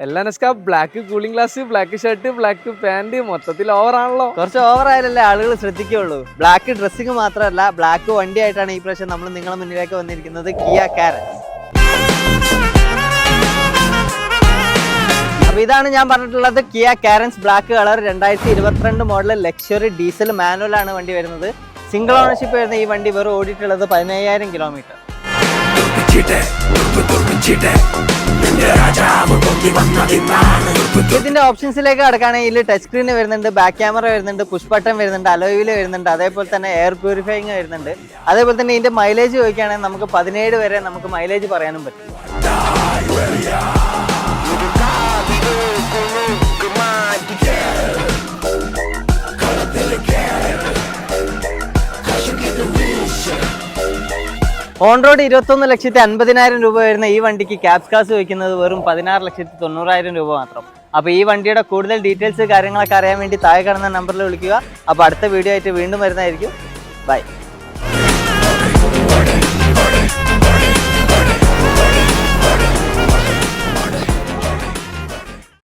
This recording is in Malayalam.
എല്ലാം black cooling glass, black shirt, black pant, മൊത്തത്തിൽ ഓവർ ആണല്ലോ. കുറച്ച് ഓവർ ആയാലല്ലേ ആളുകൾ ശ്രദ്ധിക്കുകയുള്ളൂ. ബ്ലാക്ക് ഡ്രസ്സിംഗ് മാത്രമല്ല, ബ്ലാക്ക് വണ്ടി ആയിട്ടാണ് ഈ പ്രാവശ്യം നമ്മൾ നിങ്ങളുടെ മുന്നിലേക്ക് വന്നിരിക്കുന്നത്. Kia Carens. അപ്പൊ ഇതാണ് ഞാൻ പറഞ്ഞിട്ടുള്ളത്, Kia Carens black colour 2022 model luxury diesel manual ആണ് വണ്ടി വരുന്നത്. സിംഗിൾ ഓണർഷിപ്പ് വരുന്ന ഈ വണ്ടി വെറും ഓടിയിട്ടുള്ളത് 15,000 കിലോമീറ്റർ. ഇതിന്റെ ഓപ്ഷൻസിലേക്ക് കടക്കുകയാണെങ്കിൽ ടച്ച് സ്ക്രീൻ വരുന്നുണ്ട്, ബാക്ക് ക്യാമറ വരുന്നുണ്ട്, പുഷ് ബട്ടൺ വരുന്നുണ്ട്, അലോയ് വീൽ വരുന്നുണ്ട്, അതേപോലെ തന്നെ എയർ പ്യൂരിഫൈങ് വരുന്നുണ്ട്. അതേപോലെ തന്നെ ഇതിന്റെ മൈലേജ് ചോദിക്കുകയാണെങ്കിൽ നമുക്ക് 17 വരെ നമുക്ക് മൈലേജ് പറയാനും പറ്റും. ഓൺ റോഡ് 21,50,000 രൂപ വരുന്ന ഈ വണ്ടിക്ക് ക്യാപ്സ് കാസ് വയ്ക്കുന്നത് വെറും 16,90,000 രൂപ മാത്രം. അപ്പോൾ ഈ വണ്ടിയുടെ കൂടുതൽ ഡീറ്റെയിൽസ് കാര്യങ്ങളൊക്കെ അറിയാൻ വേണ്ടി താഴെ കാണുന്ന നമ്പറിൽ വിളിക്കുക. അപ്പോൾ അടുത്ത വീഡിയോ ആയിട്ട് വീണ്ടും വരുന്നതായിരിക്കും. ബൈ.